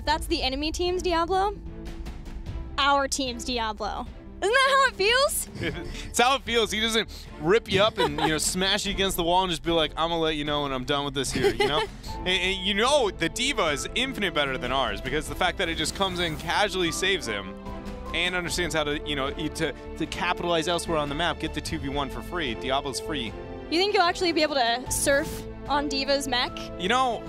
if that's the enemy team's Diablo, our team's Diablo. Isn't that how it feels? It's how it feels. He doesn't rip you up and smash you against the wall and just be like, I'm gonna let you know when I'm done with this here, you know? and you know the D.Va is infinite better than ours because the fact that it just comes in, casually saves him, and understands how to, to capitalize elsewhere on the map, get the 2v1 for free. Diablo's free. You think you'll actually be able to surf on D.Va's mech? You know,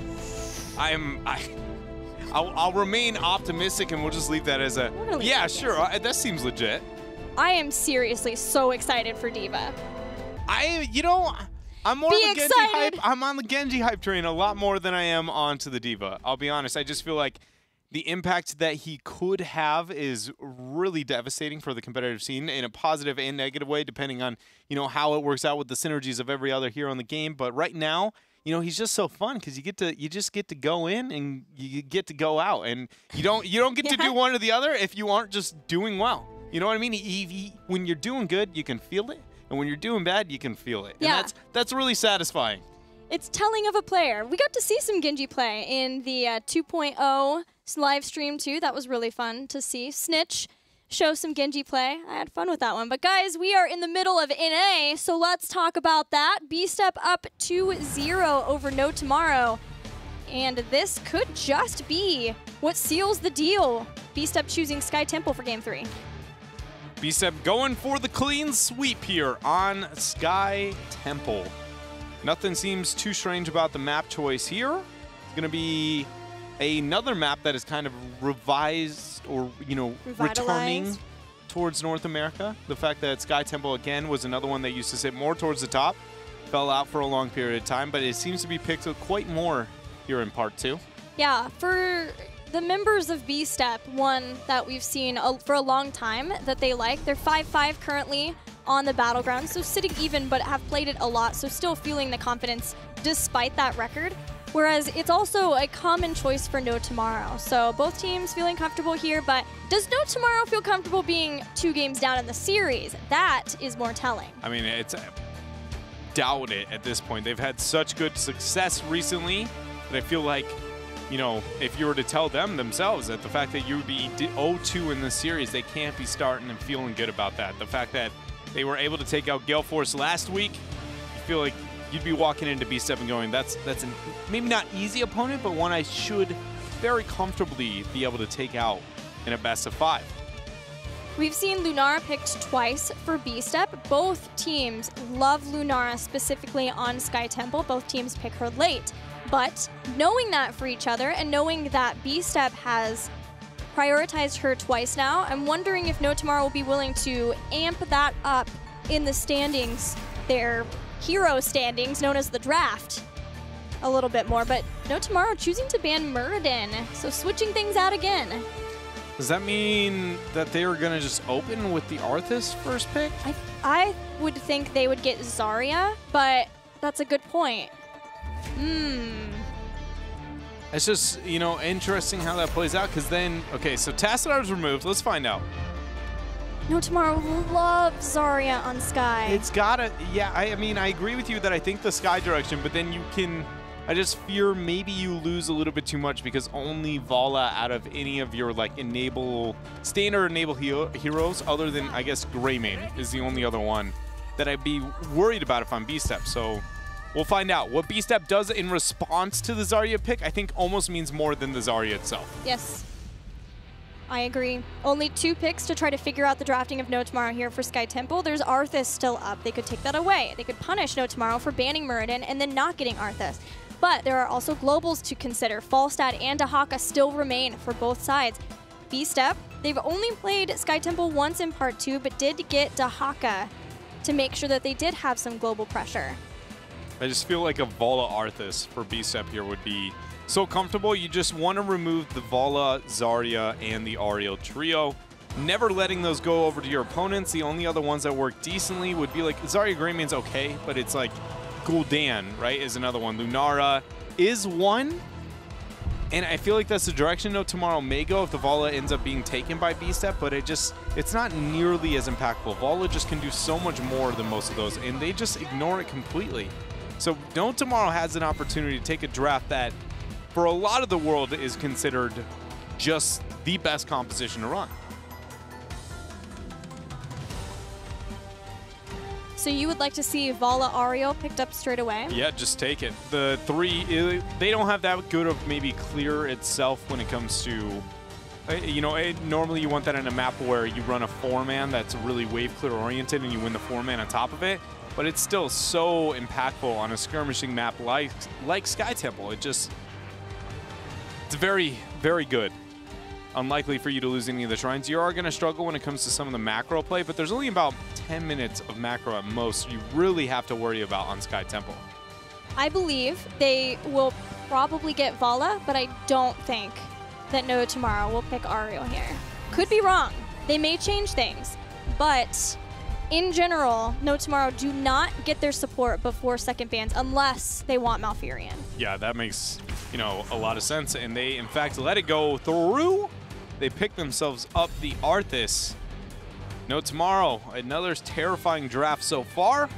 I'll remain optimistic and we'll just leave that as a, yeah, sure, that seems legit. I am seriously so excited for D.Va. I'm more on the Genji hype. I'm on the Genji hype train a lot more than I am onto the D.Va. I'll be honest. I just feel like the impact that he could have is really devastating for the competitive scene in a positive and negative way, depending on, how it works out with the synergies of every other hero in the game. But right now, he's just so fun because you just get to go in and you get to go out, and you don't get to do one or the other if you aren't just doing well. You know what I mean? When you're doing good, you can feel it, and when you're doing bad, you can feel it. Yeah. And that's really satisfying. It's telling of a player. We got to see some Genji play in the 2.0 live stream too. That was really fun to see. Snitch show some Genji play. I had fun with that one. But guys, we are in the middle of NA, so let's talk about that. B-Step up 2-0 over No Tomorrow. And this could just be what seals the deal. B-Step choosing Sky Temple for Game 3. B-Step going for the clean sweep here on Sky Temple. Nothing seems too strange about the map choice here. It's going to be another map that is kind of revised or, returning towards North America. The fact that Sky Temple, again, was another one that used to sit more towards the top. Fell out for a long period of time, but it seems to be picked up quite more here in Part 2. Yeah, for the members of B-Step, one that we've seen for a long time that they like, they're 5-5 currently on the Battleground, so sitting even, but have played it a lot, so still feeling the confidence despite that record. Whereas it's also a common choice for No Tomorrow. So both teams feeling comfortable here, but does No Tomorrow feel comfortable being 2 games down in the series? That is more telling. I mean, it's doubt it at this point. They've had such good success recently that I feel like, if you were to tell them themselves that the fact that you would be 0-2 in this series, they can't be starting and feeling good about that. The fact that they were able to take out Gale Force last week, you feel like you'd be walking into B-Step and going, that's a maybe not easy opponent, but one I should very comfortably be able to take out in a best of 5. We've seen Lunara picked twice for B-Step. Both teams love Lunara specifically on Sky Temple. Both teams pick her late. But knowing that for each other and knowing that B-Step has prioritized her twice now, I'm wondering if No Tomorrow will be willing to amp that up in the standings, their hero standings, known as the draft, a little bit more. But No Tomorrow choosing to ban Muradin, so switching things out again. Does that mean that they were going to just open with the Arthas first pick? I would think they would get Zarya, but that's a good point. It's just, interesting how that plays out, because then, okay, so Tassidar's removed. Let's find out. No Tomorrow loves Zarya on Sky. It's gotta, yeah, I mean, I agree with you that I think the Sky direction, but then I just fear maybe you lose a little bit too much because only Vala out of any of your, standard enable heroes, other than, I guess, Greymane is the only other one that I'd be worried about if I'm B-Step, so we'll find out. What B-Step does in response to the Zarya pick, I think almost means more than the Zarya itself. Yes. I agree. Only 2 picks to try to figure out the drafting of No Tomorrow here for Sky Temple. There's Arthas still up. They could take that away. They could punish No Tomorrow for banning Muradin and then not getting Arthas. But there are also globals to consider. Falstad and Dahaka still remain for both sides. B-Step, they've only played Sky Temple once in Part 2, but did get Dahaka to make sure that they did have some global pressure. I just feel like a Vala Arthas for B-Step here would be so comfortable. You just want to remove the Vala, Zarya, and the Ariel trio. Never letting those go over to your opponents. The only other ones that work decently would be like Zarya Greymane's okay, but it's like Gul'dan, right, is another one. Lunara is one. And I feel like that's the direction No Tomorrow may go if the Vala ends up being taken by B-Step, but it's not nearly as impactful. Vala just can do so much more than most of those, and they just ignore it completely. So No Tomorrow has an opportunity to take a draft that, for a lot of the world, is considered just the best composition to run. So you would like to see Vala Auriel picked up straight away? Yeah, just take it. The 3, they don't have that good of maybe clear itself when it comes to, you know, normally you want that in a map where you run a 4-man that's really wave clear oriented and you win the 4-man on top of it. But it's still so impactful on a skirmishing map like Sky Temple. It's very, very good. Unlikely for you to lose any of the shrines. You are going to struggle when it comes to some of the macro play, but there's only about 10 minutes of macro at most you really have to worry about on Sky Temple. I believe they will probably get Vala, but I don't think that No Tomorrow will pick Auriel here. Could be wrong. They may change things, but in general, No Tomorrow do not get their support before second bans unless they want Malfurion. Yeah, that makes, you know, a lot of sense, and they, in fact, let it go through. They pick themselves up the Arthas. No Tomorrow, another terrifying draft so far.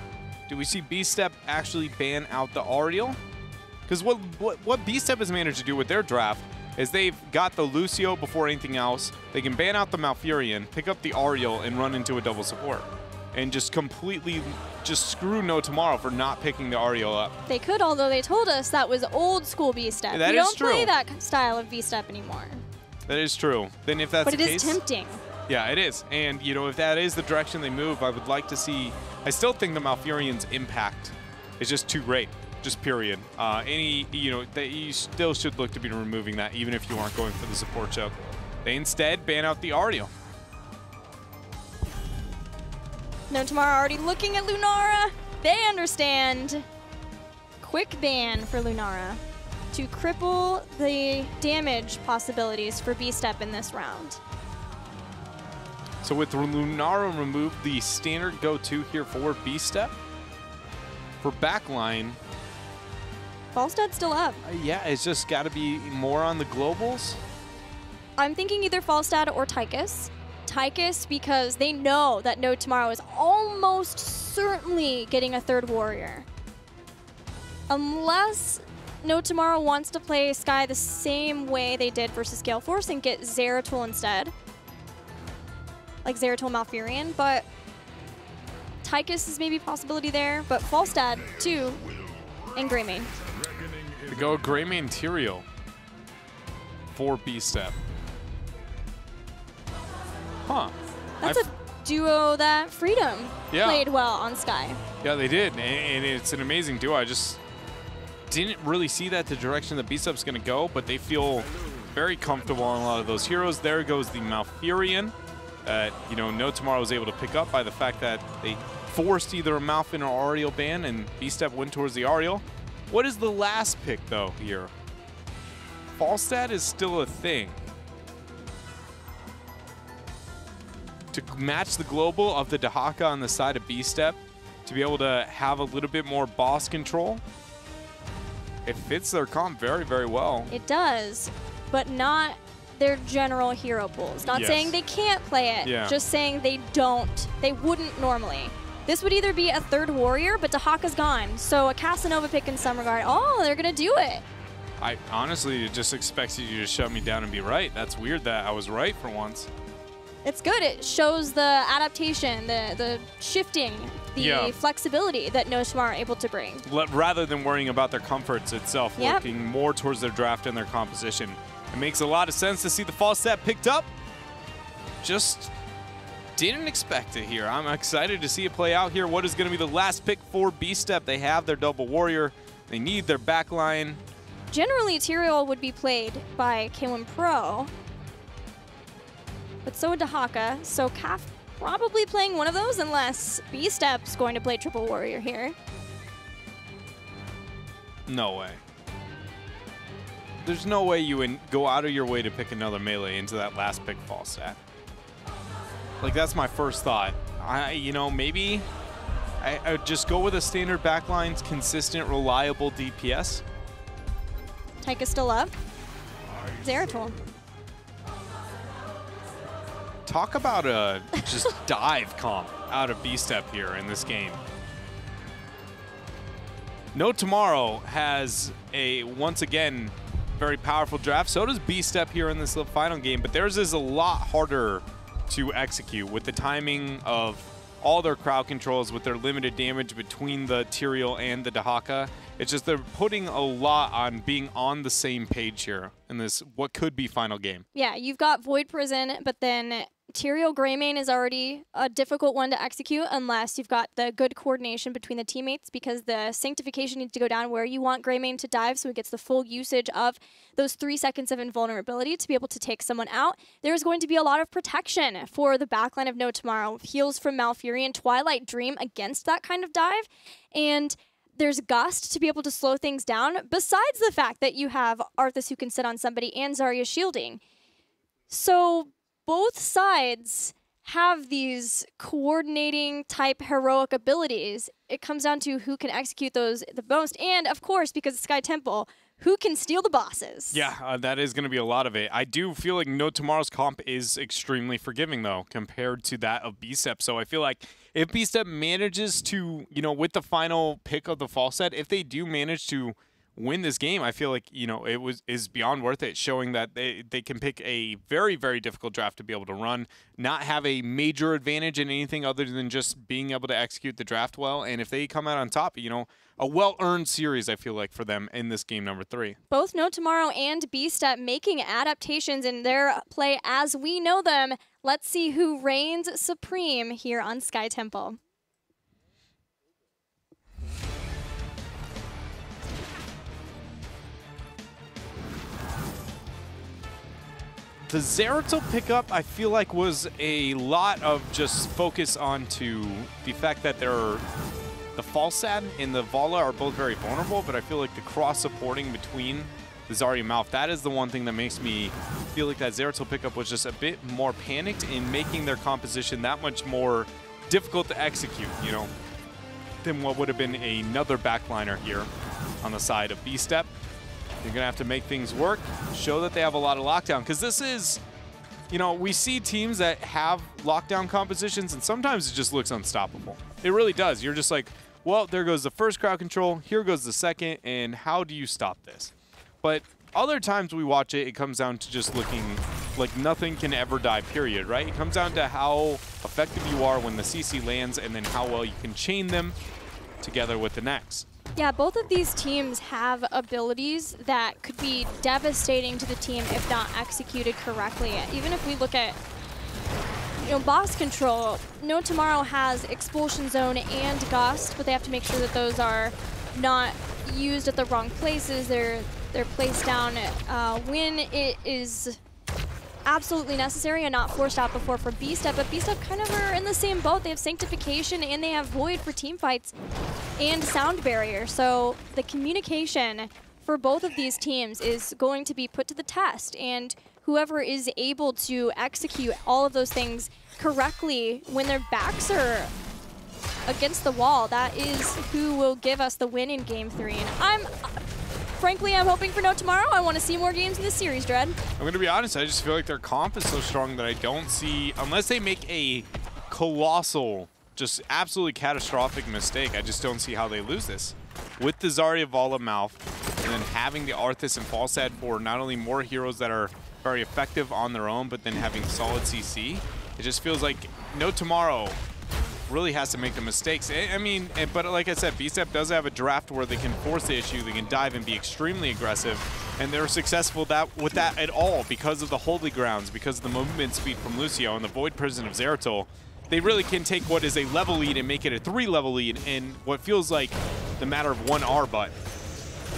Do we see B-Step actually ban out the Auriel? Because what B-Step has managed to do with their draft is they've got the Lucio before anything else. They can ban out the Malfurion, pick up the Auriel, and run into a double support. And just completely just screw No Tomorrow for not picking the Auriel up. They could, although they told us that was old school B-Step. We don't play that style of B-Step anymore. That is true. Then if that's the case... But it is tempting. Yeah, it is. And, you know, if that is the direction they move, I would like to see... I still think the Malfurion's impact is just too great. Just period. You know, you still should look to be removing that, even if you aren't going for the support choke. They instead ban out the Auriel. No Tomorrow already looking at Lunara. They understand. Quick ban for Lunara to cripple the damage possibilities for B-Step in this round. So with Lunara removed, the standard go-to here for B-Step. For backline... Falstad's still up. Yeah, it's just got to be more on the globals. I'm thinking either Falstad or Tychus. Tychus because they know that No Tomorrow is almost certainly getting a third warrior. Unless No Tomorrow wants to play Sky the same way they did versus Gale Force and get Zeratul instead. Like Zeratul Malfurion, but Tychus is maybe a possibility there, but Falstad too, and Greymane. We go Greymane Tyrael for B-Step. Huh. That's a duo that Freedom played well on Sky. Yeah, they did, and it's an amazing duo. I just didn't really see that the direction that B-Step's going to go, but they feel very comfortable on a lot of those heroes. There goes the Malfurion that, you know, No Tomorrow was able to pick up by the fact that they forced either a Malfin or Auriel ban, and B-Step went towards the Auriel. What is the last pick, though, here? Falstad is still a thing. To match the global of the Dahaka on the side of B-Step, to be able to have a little bit more boss control, it fits their comp very, very well. It does, but not their general hero pools. Not saying they can't play it, just saying they wouldn't normally. This would either be a third warrior, but Dahaka's gone. So a Casanova pick in some regard. Oh, they're going to do it. I honestly just expected you to shut me down and be right. That's weird that I was right for once. It's good. It shows the adaptation, the shifting, the flexibility that No Tomorrow are able to bring. Rather than worrying about their comforts itself, looking more towards their draft and their composition. It makes a lot of sense to see the Falstad picked up. Just didn't expect it here. I'm excited to see it play out here. What is going to be the last pick for B-Step? They have their double warrior. They need their backline. Generally, Tyrael would be played by K1 Pro, but so would Dahaka. So Kaf probably playing one of those unless B-Step's going to play triple warrior here. No way. There's no way you would go out of your way to pick another melee into that last pick Falstad. Like, that's my first thought. You know, maybe I would just go with a standard backline, consistent, reliable DPS. Tychus still up. Zeratul. Talk about a just dive comp out of B-Step here in this game. No Tomorrow has once again very powerful draft. So does B-Step here in this final game, but theirs is a lot harder to execute with the timing of all their crowd controls, with their limited damage between the Tyrael and the Dehaka. It's just they're putting a lot on being on the same page here in this what could be final game. Yeah, you've got Void Prison, but then Tyrael Greymane is already a difficult one to execute unless you've got the good coordination between the teammates, because the Sanctification needs to go down where you want Greymane to dive so he gets the full usage of those 3 seconds of invulnerability to be able to take someone out. There's going to be a lot of protection for the backline of No Tomorrow. Heals from Malfurion, Twilight Dream against that kind of dive, and there's Gust to be able to slow things down, besides the fact that you have Arthas who can sit on somebody and Zarya shielding. So both sides have these coordinating type heroic abilities. It comes down to who can execute those the most, and of course, because it's Sky Temple, who can steal the bosses. Yeah, that is going to be a lot of it. I do feel like No Tomorrow's comp is extremely forgiving, though, compared to that of B-Step. So I feel like if B-Step manages to, you know, with the final pick of the fall set, if they do manage to win this game, I feel like, you know, is beyond worth it, showing that they can pick a very, very difficult draft to be able to run, not have a major advantage in anything other than just being able to execute the draft well. And if they come out on top, you know, a well-earned series, I feel like, for them in this game number 3. Both No Tomorrow and B-Step making adaptations in their play as we know them. Let's see who reigns supreme here on Sky Temple. The Zeratul pickup, I feel like, was a lot of just focus onto the fact that the Falstad and the Vala are both very vulnerable, but I feel like the cross-supporting between the Zarya and Malf, that is the one thing that makes me feel like that Zeratul pickup was just a bit more panicked in making their composition that much more difficult to execute, you know, than what would have been another backliner here on the side of B-Step. You're going to have to make things work, show that they have a lot of lockdown, because this is, you know, we see teams that have lockdown compositions, and sometimes it just looks unstoppable. It really does. You're just like, well, there goes the first crowd control, here goes the second, and how do you stop this? But other times we watch it, it comes down to just looking like nothing can ever die, period, right? It comes down to how effective you are when the CC lands, and then how well you can chain them together with the next. Yeah, both of these teams have abilities that could be devastating to the team if not executed correctly. Even if we look at, you know, boss control, No Tomorrow has Expulsion Zone and Gust, but they have to make sure that those are not used at the wrong places. They're placed down when it is absolutely necessary and not forced out before for B-Step, but B-Step kind of are in the same boat. They have Sanctification and they have Void for team fights and Sound Barrier. So the communication for both of these teams is going to be put to the test, and whoever is able to execute all of those things correctly when their backs are against the wall, that is who will give us the win in Game 3. And frankly, I'm hoping for No Tomorrow. I want to see more games in this series, Dread. I'm going to be honest, I just feel like their comp is so strong that I don't see, unless they make a colossal, just absolutely catastrophic mistake, I just don't see how they lose this. With the Zarya, Vala, Malf, and then having the Arthas and Falstad for not only more heroes that are very effective on their own, but then having solid CC, it just feels like No Tomorrow really has to make the mistakes. I mean, but like I said, B-Step does have a draft where they can force the issue, they can dive and be extremely aggressive, and they're successful with that at all because of the Holy Grounds, because of the movement speed from Lucio and the Void Prison of Zeratul. They really can take what is a level lead and make it a 3-level lead in what feels like the matter of 1 R but.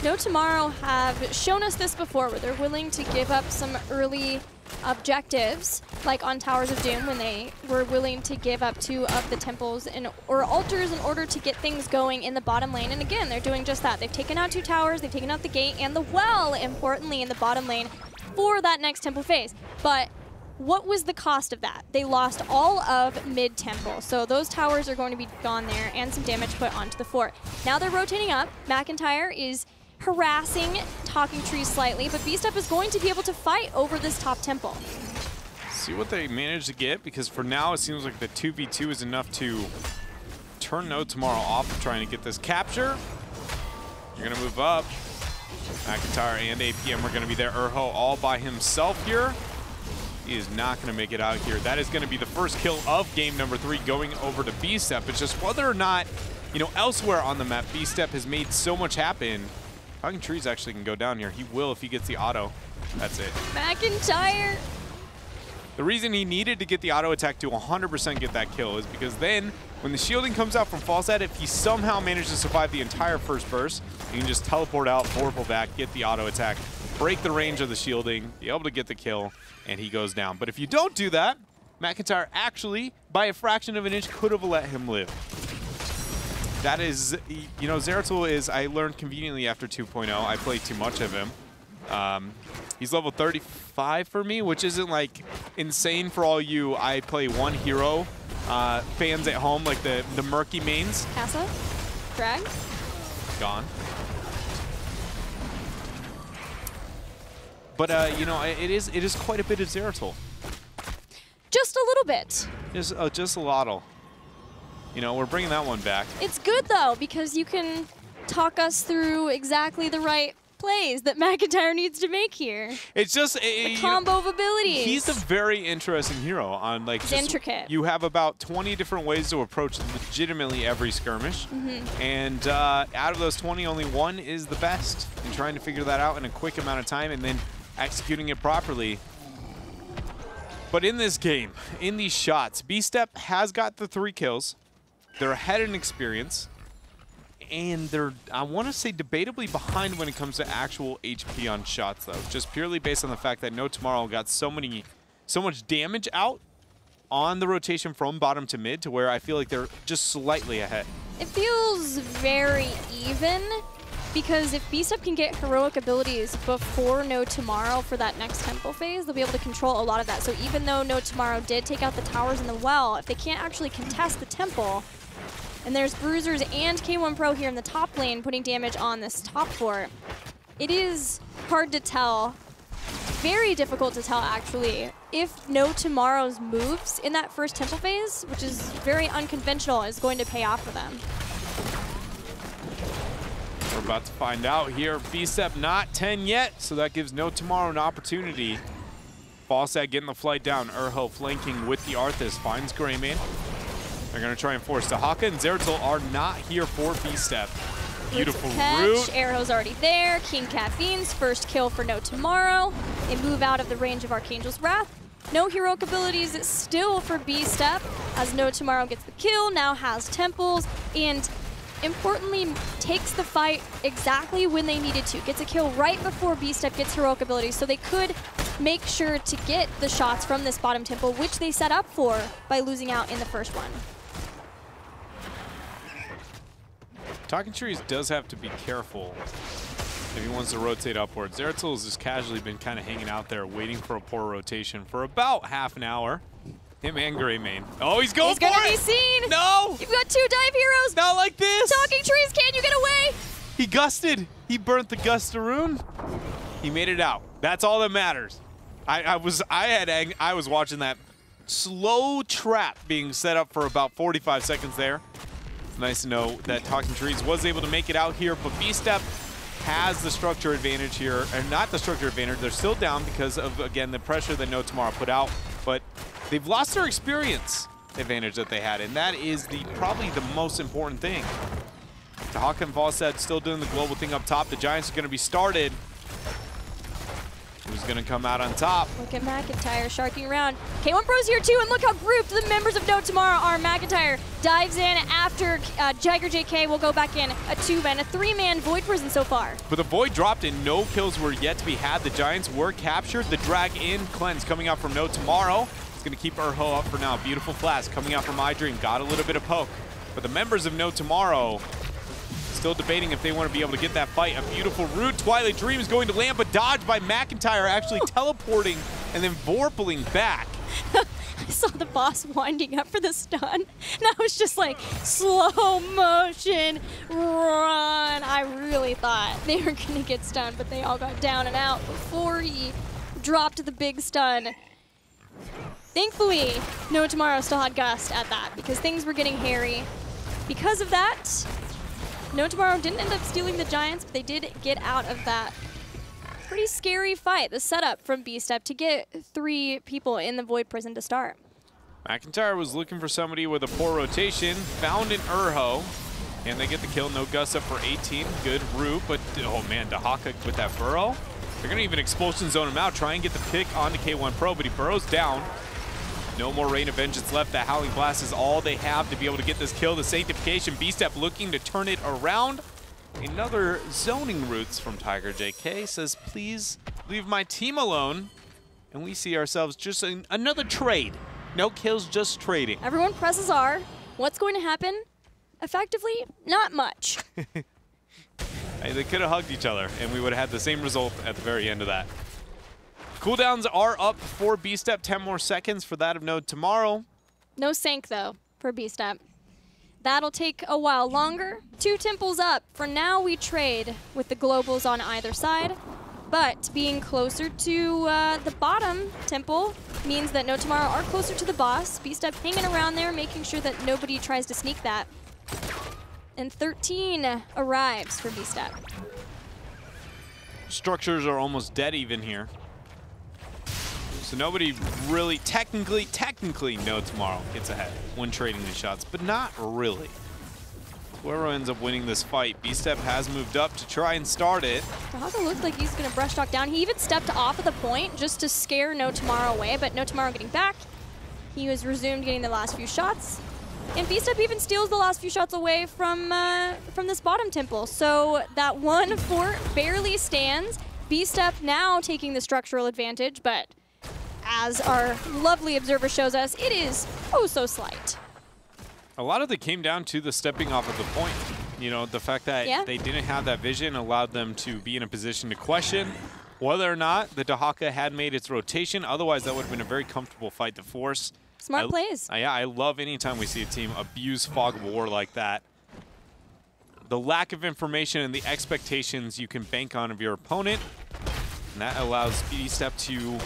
No Tomorrow have shown us this before, where they're willing to give up some early objectives, like on Towers of Doom when they were willing to give up 2 of the temples or altars in order to get things going in the bottom lane. And again, they're doing just that. They've taken out 2 towers, they've taken out the gate and the well, importantly, in the bottom lane for that next temple phase. But what was the cost of that? They lost all of mid-temple, so those towers are going to be gone there and some damage put onto the fort. Now they're rotating up. McIntyre is harassing Talking Trees slightly, but B-Step is going to be able to fight over this top temple. See what they manage to get, because for now it seems like the 2v2 is enough to turn No Tomorrow off of trying to get this capture. You're going to move up. McIntyre and APM are going to be there. Urho all by himself here. He is not going to make it out here. That is going to be the first kill of game number 3 going over to B-Step. It's just whether or not, you know, elsewhere on the map, B-Step has made so much happen. Talking Trees actually can go down here. He will if he gets the auto. That's it. McIntyre. The reason he needed to get the auto attack to 100% get that kill is because then when the shielding comes out from Falstad, if he somehow manages to survive the entire first burst, he can just teleport out, vorpal back, get the auto attack, break the range of the shielding, be able to get the kill, and he goes down. But if you don't do that, McIntyre actually, by a fraction of an inch, could have let him live. That is, you know, Zeratul is, I learned conveniently after 2.0, I played too much of him. He's level 35 for me, which isn't like insane for all you I play one hero fans at home, like the murky mains. Casa? Drag? Gone. But you know, it is quite a bit of Zeratul. Just a little bit. Just a lottle. You know, we're bringing that one back. It's good though, because you can talk us through exactly the right plays that McIntyre needs to make here. It's just a combo of abilities. He's a very interesting hero. On like, it's intricate. You have about 20 different ways to approach legitimately every skirmish, and out of those 20, only one is the best. And trying to figure that out in a quick amount of time and then executing it properly. But in this game, in these shots, B-Step has got the 3 kills. They're ahead in experience. And they're, I want to say, debatably behind when it comes to actual HP on shots, though. Just purely based on the fact that No Tomorrow got so much damage out on the rotation from bottom to mid to where I feel like they're just slightly ahead. It feels very even because if B-Step can get heroic abilities before No Tomorrow for that next tempo phase, they'll be able to control a lot of that. So even though No Tomorrow did take out the towers in the well, if they can't actually contest the temple, and there's Bruisers and K1 Pro here in the top lane putting damage on this top fort, it is hard to tell, very difficult to tell actually, if No Tomorrow's moves in that first temple phase, which is very unconventional, is going to pay off for them. We're about to find out here. B-Step not 10 yet, so that gives No Tomorrow an opportunity. Falstad getting the flight down. Urho flanking with the Arthas, finds Greymane. They're going to try and force the Haka, and Zeratul are not here for B-Step. Beautiful route. Arrow's already there. King Caffeine's first kill for No Tomorrow. They move out of the range of Archangel's Wrath. No heroic abilities still for B-Step, as No Tomorrow gets the kill, now has temples, and importantly takes the fight exactly when they needed to. Gets a kill right before B-Step gets heroic abilities, so they could make sure to get the shots from this bottom temple, which they set up for by losing out in the first one. Talking Trees does have to be careful if he wants to rotate upwards. Zeratul has just casually been kind of hanging out there waiting for a poor rotation for about half an hour. Him and Greymane. Oh, he's going for it! He's gonna be seen! No! You've got 2 dive heroes! Not like this! Talking Trees, can you get away? He gusted. He burnt the Gustaroon. He made it out. That's all that matters. I was watching that slow trap being set up for about 45 seconds there. It's nice to know that Talking Trees was able to make it out here, but B-Step has the structure advantage here, and not the structure advantage. They're still down because of, again, the pressure that No Tomorrow put out, but they've lost their experience advantage that they had, and that is probably the most important thing. Haka and Falstad still doing the global thing up top. The Giants are going to be started. Who's going to come out on top? Look at McIntyre sharking around. K1 Pro's here too, and look how grouped the members of No Tomorrow are. McIntyre dives in after Jagger JK will go back in. A 2-man, a 3-man Void Prison so far. But the Void dropped and no kills were yet to be had. The Giants were captured. The drag in cleanse coming out from No Tomorrow. It's going to keep Urho up for now. Beautiful flash coming out from iDream. Got a little bit of poke. But the members of No Tomorrow still debating if they want to be able to get that fight. A beautiful route. Twilight Dream is going to land, but dodged by McIntyre, actually teleporting and then vorpaling back. I saw the boss winding up for the stun, and I was just like, slow motion, run. I really thought they were going to get stunned, but they all got down and out before he dropped the big stun. Thankfully, No Tomorrow still had Gust at that, because things were getting hairy. Because of that, No Tomorrow didn't end up stealing the Giants, but they did get out of that pretty scary fight. The setup from B-Step to get 3 people in the Void Prison to start. McIntyre was looking for somebody with a poor rotation, found an Urho, and they get the kill. No Gus up for 18. Good root, but oh man, Dahaka with that burrow. They're gonna even expulsion zone him out, try and get the pick onto K1 Pro, but he burrows down. No more Rain of Vengeance left. That Howling Blast is all they have to be able to get this kill. The Sanctification, B-Step looking to turn it around. Another zoning roots from Tiger JK says, please leave my team alone. And we see ourselves just in another trade. No kills, just trading. Everyone presses R. What's going to happen? Effectively, not much. Hey, they could have hugged each other, and we would have had the same result at the very end of that. Cooldowns are up for B-Step, 10 more seconds for that of No Tomorrow. No Sank, though, for B-Step. That'll take a while longer. 2 temples up. For now, we trade with the globals on either side. But being closer to the bottom temple means that No Tomorrow are closer to the boss. B-Step hanging around there, making sure that nobody tries to sneak that. And 13 arrives for B-Step. Structures are almost dead even here. So nobody really, technically No Tomorrow gets ahead when trading the shots, but not really. Whoever ends up winning this fight, B-Step has moved up to try and start it. Dahaka looked like he's gonna brush talk down. He even stepped off of the point just to scare No Tomorrow away, but No Tomorrow getting back. He was resumed getting the last few shots. And B-Step even steals the last few shots away from this bottom temple. So that one fort barely stands. B-Step now taking the structural advantage, but as our lovely observer shows us, it is oh so slight. A lot of it came down to the stepping off of the point. You know, the fact that they didn't have that vision allowed them to be in a position to question whether or not the Dahaka had made its rotation. Otherwise, that would have been a very comfortable fight to force. Smart plays. Yeah, I love anytime we see a team abuse Fog of War like that. The lack of information and the expectations you can bank on of your opponent, and that allows B-Step to...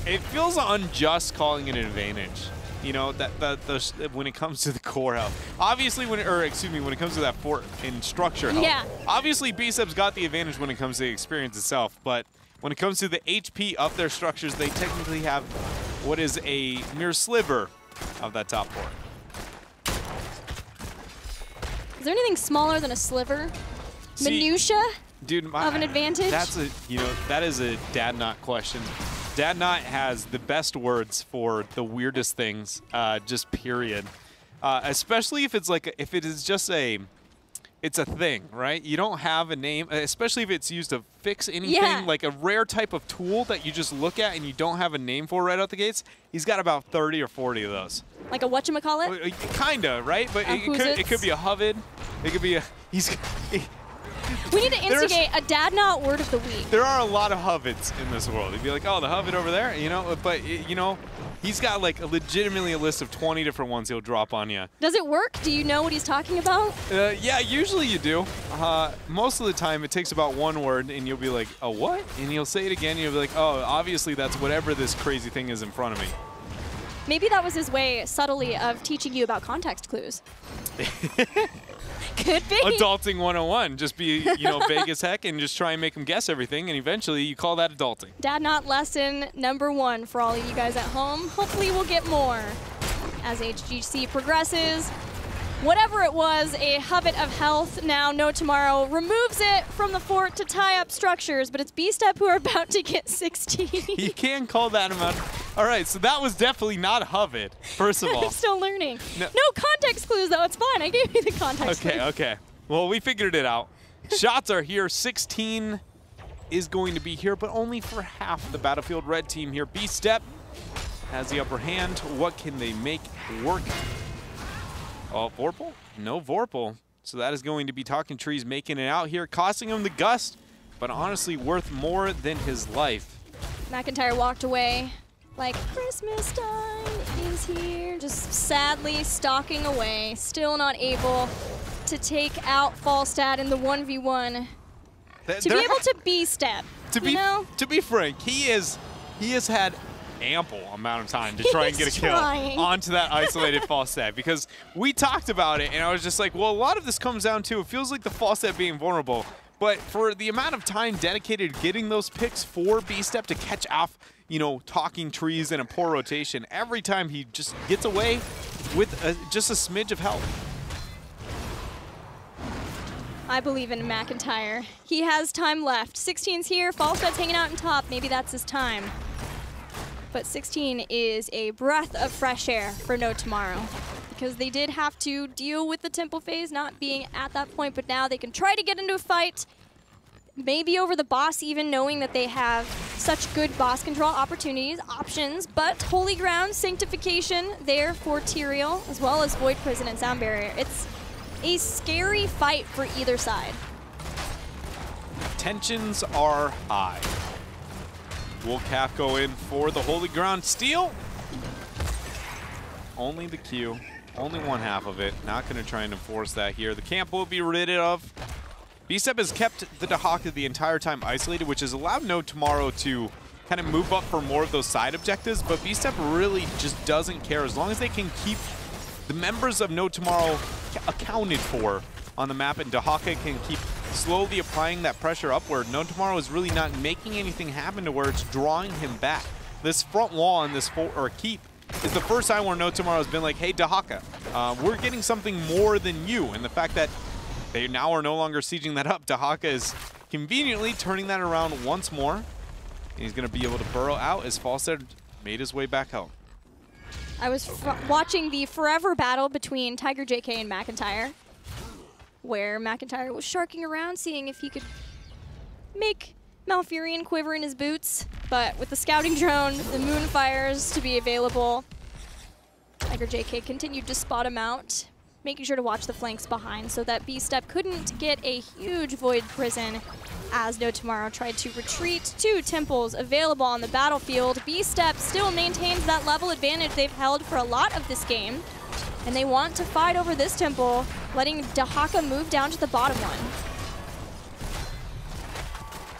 it feels unjust calling it an advantage. You know, when it comes to the core health. Obviously, when it comes to that fort and structure health. Yeah. Obviously, B-Step's got the advantage when it comes to the experience itself, but when it comes to the HP of their structures, they technically have what is a mere sliver of that top fort. Is there anything smaller than a sliver? See, minutia dude, of an advantage? That is a Dad Knot question. Dad Knot has the best words for the weirdest things, just period. Especially if it's like, if it is just it's a thing, right? You don't have a name, especially if it's used to fix anything, like a rare type of tool that you just look at and you don't have a name for right out the gates. He's got about 30 or 40 of those. Like a whatchamacallit? Kinda, right? But it could be a Huvid. It could be a, we need to instigate a Dad Knot word of the week. There are a lot of Huvids in this world. You'd be like, oh, the Huvid over there, you know? But, you know, he's got like legitimately a list of 20 different ones he'll drop on you. Does it work? Do you know what he's talking about? Yeah, usually you do. Most of the time it takes about one word and you'll be like, oh, what? And he'll say it again and you'll be like, oh, obviously that's whatever this crazy thing is in front of me. Maybe that was his way subtly of teaching you about context clues. Could be. Adulting 101. Just be, you know, vague as heck and just try and make them guess everything, and eventually you call that adulting. Dad Knot lesson #1 for all of you guys at home. Hopefully we'll get more as HGC progresses. Whatever it was, a Hubbit of health, now No Tomorrow, removes it from the fort to tie up structures, but it's B-Step who are about to get 16. You can call that amount. All right, so that was definitely not Hubbit, first of all. I'm still learning. No context clues, though. It's fine. I gave you the context clues. Okay. Well, we figured it out. Shots are here. 16 is going to be here, but only for half the Battlefield Red team here. B-Step has the upper hand. What can they make work? Oh, Vorpal? No Vorpal. So that is going to be Talking Trees making it out here, costing him the Gust, but honestly worth more than his life. McIntyre walked away like Christmas time is here, just sadly stalking away, still not able to take out Falstad in the 1v1. To be able to B-Step, to be frank, he has had ample amount of time to try and get a kill onto that isolated false stat, because we talked about it and I was just like, well, a lot of this comes down to, it feels like the false stat being vulnerable, but for the amount of time dedicated getting those picks for B-Step to catch off, you know, talking trees and a poor rotation, every time he just gets away with just a smidge of help. I believe in McIntyre. He has time left. 16's here, Falstad's hanging out in top. Maybe that's his time. But 16 is a breath of fresh air for No Tomorrow, because they did have to deal with the Temple phase not being at that point, but now they can try to get into a fight, maybe over the boss even, knowing that they have such good boss control options, but Holy Ground, Sanctification there for Tyrael, as well as Void Prison and Sound Barrier. It's a scary fight for either side. Tensions are high. Will Cap go in for the Holy Ground steal? Only the Q, only one half of it. Not going to try and enforce that here. The camp will be rid of. B-Step has kept the Dahaka the entire time isolated, which has allowed No Tomorrow to kind of move up for more of those side objectives, but B-Step really just doesn't care as long as they can keep the members of No Tomorrow accounted for on the map, and Dahaka can keep slowly applying that pressure upward. No Tomorrow is really not making anything happen to where it's drawing him back. This front wall and this keep is the first time where No Tomorrow has been like, hey, Dahaka, we're getting something more than you. And the fact that they now are no longer sieging that up, Dahaka is conveniently turning that around once more. And he's going to be able to burrow out as Falstad made his way back home. I was watching the forever battle between Tiger JK and McIntyre, where McIntyre was sharking around, seeing if he could make Malfurion quiver in his boots. But with the scouting drone, the Moonfires to be available, Tiger JK continued to spot him out, making sure to watch the flanks behind so that B-Step couldn't get a huge Void Prison as No Tomorrow tried to retreat. 2 temples available on the battlefield. B-Step still maintains that level advantage they've held for a lot of this game, and they want to fight over this temple, letting Dahaka move down to the bottom one.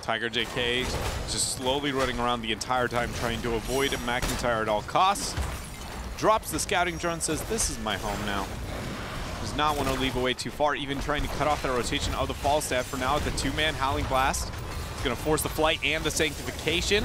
Tiger JK just slowly running around the entire time trying to avoid McIntyre at all costs. Drops the scouting drone, says, this is my home now. Does not want to leave away too far, even trying to cut off that rotation of the Falstad. For now, the 2-man Howling Blast is going to force the flight and the Sanctification.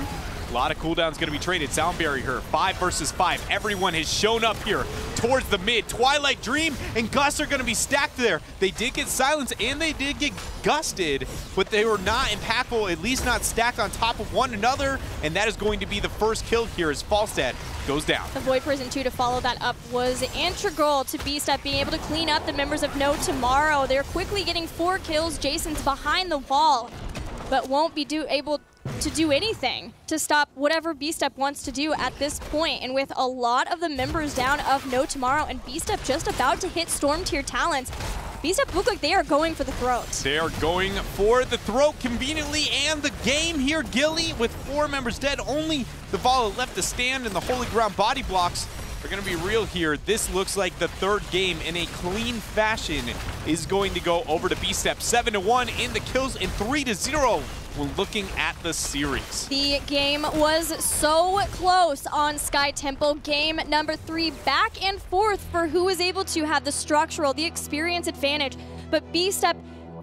A lot of cooldowns going to be traded. Sound Barrier here, 5 versus 5. Everyone has shown up here towards the mid. Twilight Dream and Gust are going to be stacked there. They did get silenced and they did get gusted, but they were not impactful, at least not stacked on top of one another. And that is going to be the first kill here as Falstad goes down. The Void Prison 2 to follow that up was integral to B-Step being able to clean up the members of No Tomorrow. They're quickly getting 4 kills. Jason's behind the wall, but won't be able to do anything to stop whatever B-Step wants to do at this point. And with a lot of the members down of No Tomorrow and B-Step just about to hit Storm Tier talents, B-Step look like they are going for the throat. They are going for the throat conveniently, and the game here, Gilly, with 4 members dead, only the Vala left to stand, and the Holy Ground body blocks are going to be real here. This looks like the 3rd game in a clean fashion is going to go over to B-Step. 7-1 in the kills and 3-0 when looking at the series. The game was so close on Sky Temple. Game number 3, back and forth for who was able to have the structural, the experience advantage. But B-Step,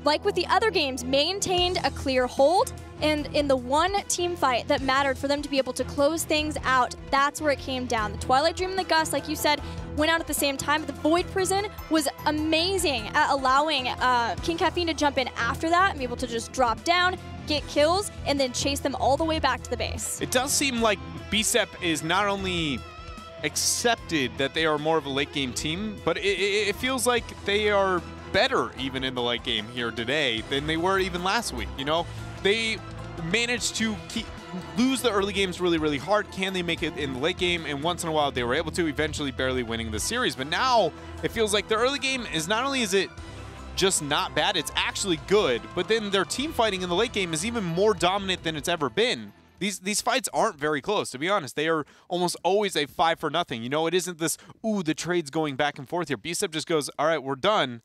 like with the other games, maintained a clear hold. And in the one team fight that mattered for them to be able to close things out, that's where it came down. The Twilight Dream and the Gust, like you said, went out at the same time, but the Void Prison was amazing at allowing King Caffeine to jump in after that and be able to just drop down, get kills, and then chase them all the way back to the base. It does seem like B-Step is not only accepted that they are more of a late game team, but it feels like they are better even in the late game here today than they were even last week. You know, they managed to lose the early games really, really hard. Can they make it in the late game? And once in a while they were able to, eventually barely winning the series. But now it feels like the early game is not only is it just not bad, it's actually good, but then their team fighting in the late game is even more dominant than it's ever been. These fights aren't very close, to be honest. They are almost always a 5-0. You know, it isn't this, ooh, the trade's going back and forth here. B-Step just goes, all right, we're done.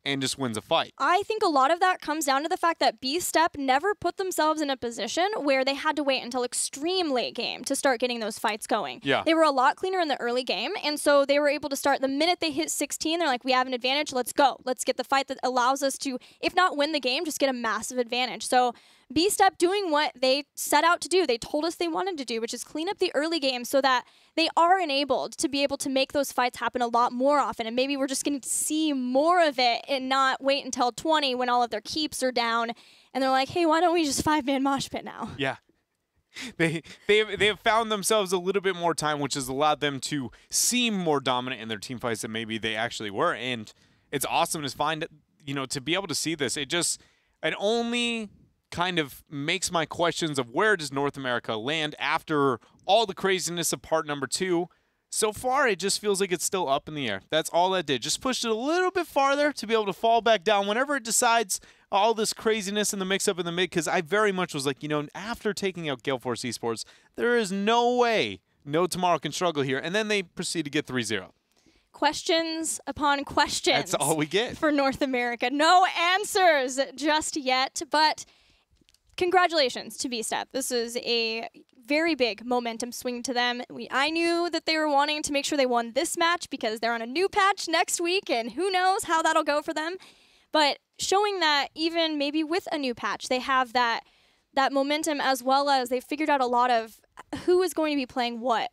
and just wins a fight. I think a lot of that comes down to the fact that B-Step never put themselves in a position where they had to wait until extreme late game to start getting those fights going. Yeah. They were a lot cleaner in the early game, and so they were able to start the minute they hit 16, they're like, we have an advantage, let's go. Let's get the fight that allows us to, if not win the game, just get a massive advantage. So B-Step doing what they set out to do, they told us they wanted to do, which is clean up the early game so that they are enabled to be able to make those fights happen a lot more often. And maybe we're just going to see more of it and not wait until 20 when all of their keeps are down. And they're like, hey, why don't we just 5-man mosh pit now? Yeah. They have found themselves a little bit more time, which has allowed them to seem more dominant in their team fights than maybe they actually were. And it's awesome to find, to be able to see this. It only kind of makes my questions of where does North America land after all the craziness of part number 2. So far, it just feels like it's still up in the air. That's all that did. Just pushed it a little bit farther to be able to fall back down whenever it decides all this craziness in the mix-up in the mid, because I very much was like, after taking out Gale Force Esports, there is no way No Tomorrow can struggle here. And then they proceed to get 3-0. Questions upon questions. That's all we get. For North America. No answers just yet, but congratulations to B-Step. This is a very big momentum swing to them. I knew that they were wanting to make sure they won this match because they're on a new patch next week, and who knows how that'll go for them. But showing that even maybe with a new patch, they have that momentum, as well as they've figured out a lot of who is going to be playing what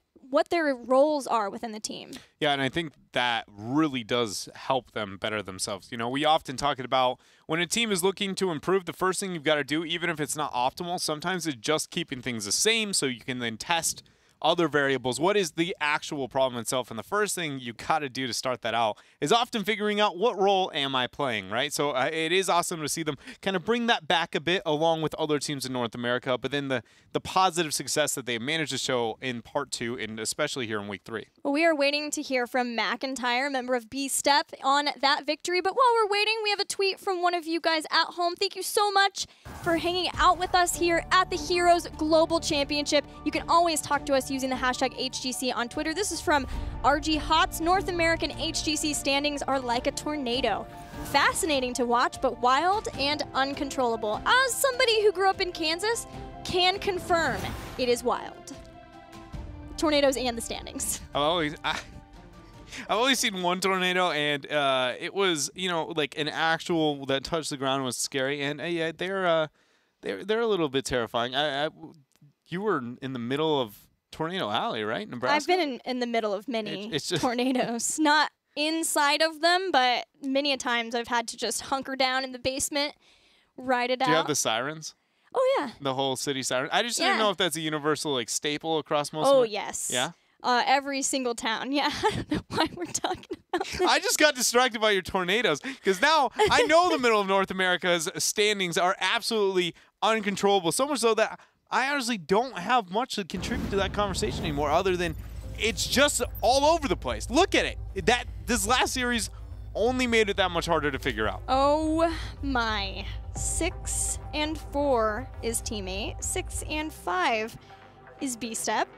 their roles are within the team. Yeah, and I think that really does help them better themselves. We often talk about when a team is looking to improve, the first thing you've got to do, even if it's not optimal, sometimes it's just keeping things the same so you can then test other variables. What is the actual problem itself? And the first thing you got to do to start that out is often figuring out what role am I playing, right? So it is awesome to see them kind of bring that back a bit along with other teams in North America, but then the positive success that they managed to show in part 2, and especially here in week 3. Well, we are waiting to hear from McIntyre, member of B-Step, on that victory. But while we're waiting, we have a tweet from one of you guys at home. Thank you so much for hanging out with us here at the Heroes Global Championship. You can always talk to us using the hashtag HGC on Twitter. This is from RG Hots. North American HGC standings are like a tornado. Fascinating to watch, but wild and uncontrollable. As somebody who grew up in Kansas, can confirm it is wild. Tornadoes and the standings. I've only seen one tornado, and it was, like an actual that touched the ground was scary, and yeah, they're a little bit terrifying. You were in the middle of Tornado Alley, right, Nebraska? I've been in the middle of many tornadoes, not inside of them, but many a times I've had to just hunker down in the basement, ride it out. Do you have the sirens? Oh, yeah. The whole city siren. I just didn't know if that's a universal staple across most of it. Yes. Yeah? Every single town. Yeah, I don't know why we're talking about this. I just got distracted by your tornadoes because now I know the middle of North America's standings are absolutely uncontrollable, so much so that I honestly don't have much to contribute to that conversation anymore other than it's just all over the place. Look at it. This last series only made it that much harder to figure out. Oh, my. 6-4 is Teammate. 6-5 is B-Step.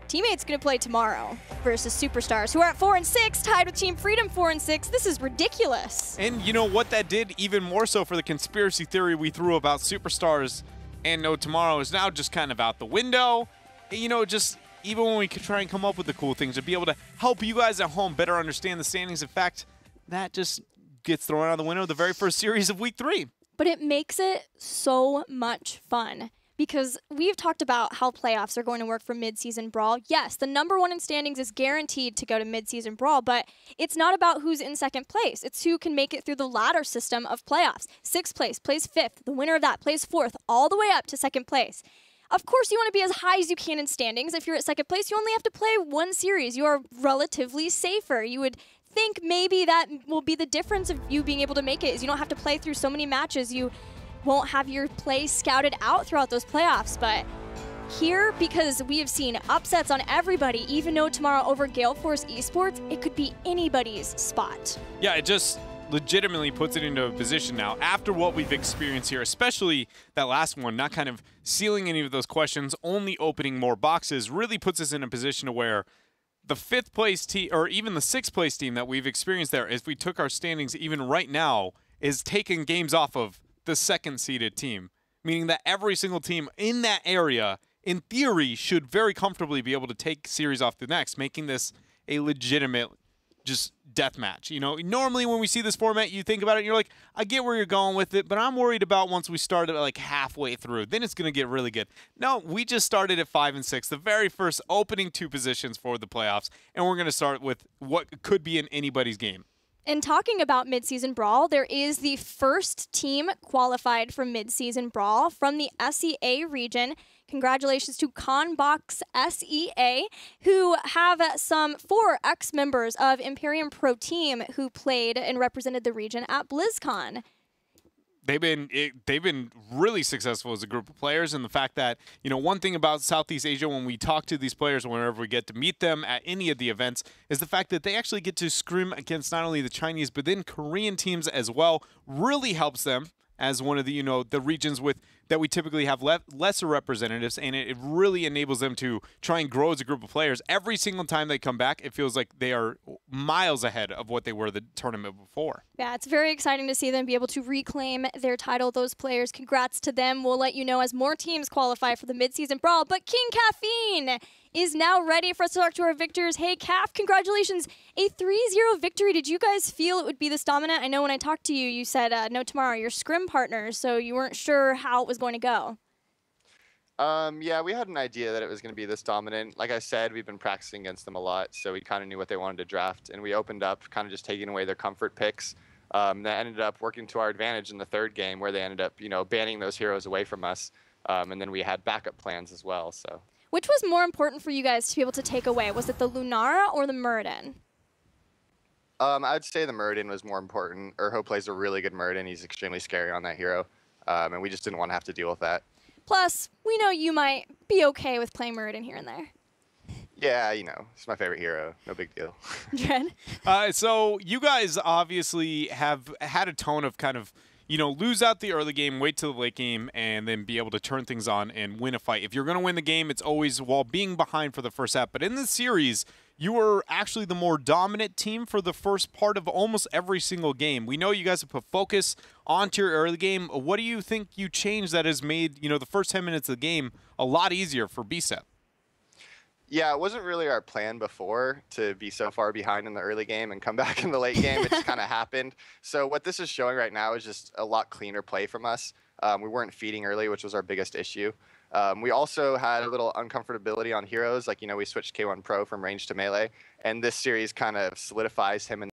Teammate's going to play tomorrow versus Superstars, who are at 4-6, tied with Team Freedom 4-6. This is ridiculous. And you know what that did even more so for the conspiracy theory we threw about Superstars and No Tomorrow is now just kind of out the window. Just even when we could try and come up with the cool things to be able to help you guys at home better understand the standings. In fact, that just gets thrown out the window the very first series of week 3. But it makes it so much fun because we've talked about how playoffs are going to work for mid-season brawl. Yes, the number 1 in standings is guaranteed to go to mid-season brawl, but it's not about who's in second place. It's who can make it through the ladder system of playoffs. 6th place plays 5th. The winner of that plays 4th, all the way up to 2nd place. Of course, you want to be as high as you can in standings. If you're at 2nd place, you only have to play 1 series. You are relatively safer. You would think maybe that will be the difference of you being able to make it is you don't have to play through so many matches. You won't have your play scouted out throughout those playoffs. But here, because we have seen upsets on everybody, even though tomorrow over Gale Force Esports, it could be anybody's spot. Yeah, it just legitimately puts it into a position now after what we've experienced here, especially that last one, not kind of sealing any of those questions, only opening more boxes, really puts us in a position to where the 5th place team, or even the 6th place team that we've experienced there, if we took our standings even right now, is taking games off of the 2nd seeded team, meaning that every single team in that area, in theory, should very comfortably be able to take series off the next, making this a legitimate just death match. You know, normally when we see this format, you think about it and you're like, I get where you're going with it, but I'm worried about once we start it like halfway through, then it's going to get really good. No, we just started at 5 and 6, the very first opening 2 positions for the playoffs, and we're going to start with what could be in anybody's game. And talking about Midseason Brawl, there is the first team qualified for Midseason Brawl from the SEA region. Congratulations to Conbox SEA, who have some 4 ex-members of Imperium Pro Team who played and represented the region at BlizzCon. They've been really successful as a group of players, and the fact that, you know, one thing about Southeast Asia when we talk to these players, whenever we get to meet them at any of the events, is the fact that they actually get to scrim against not only the Chinese but then Korean teams as well. Really helps them as one of the, you know, the regions with that we typically have lesser representatives, and it really enables them to try and grow as a group of players. Every single time they come back, it feels like they are miles ahead of what they were the tournament before. Yeah, it's very exciting to see them be able to reclaim their title, those players. Congrats to them. We'll let you know as more teams qualify for the Midseason Brawl, but King Caffeine is now ready for us to talk to our victors. Hey, Calf, congratulations. A 3-0 victory. Did you guys feel it would be this dominant? I know when I talked to you, you said no tomorrow. You're scrim partners, so you weren't sure how it was going to go. Yeah, we had an idea that it was going to be this dominant. Like I said, we've been practicing against them a lot, so we kind of knew what they wanted to draft, and we opened up kind of just taking away their comfort picks. That ended up working to our advantage in the 3rd game, where they ended up, you know, banning those heroes away from us, and then we had backup plans as well. So. Which was more important for you guys to be able to take away? Was it the Lunara or the Muradin? I'd say the Muradin was more important. Urho plays a really good Muradin. He's extremely scary on that hero, and we just didn't want to have to deal with that. Plus, we know you might be okay with playing Muradin here and there. Yeah, you know, it's my favorite hero. No big deal. Dred? So you guys obviously have had a tone of kind of, you know, lose out the early game, wait till the late game, and then be able to turn things on and win a fight. If you're going to win the game, it's always while being behind for the first half. But in this series, you were actually the more dominant team for the first part of almost every single game. We know you guys have put focus onto your early game. What do you think you changed that has made, you know, the first 10 minutes of the game a lot easier for BSEP? Yeah, it wasn't really our plan before to be so far behind in the early game and come back in the late game. It just kind of happened. So what this is showing right now is just a lot cleaner play from us. We weren't feeding early, which was our biggest issue. We also had a little uncomfortability on heroes. Like, you know, we switched K1 Pro from range to melee, and this series kind of solidifies him in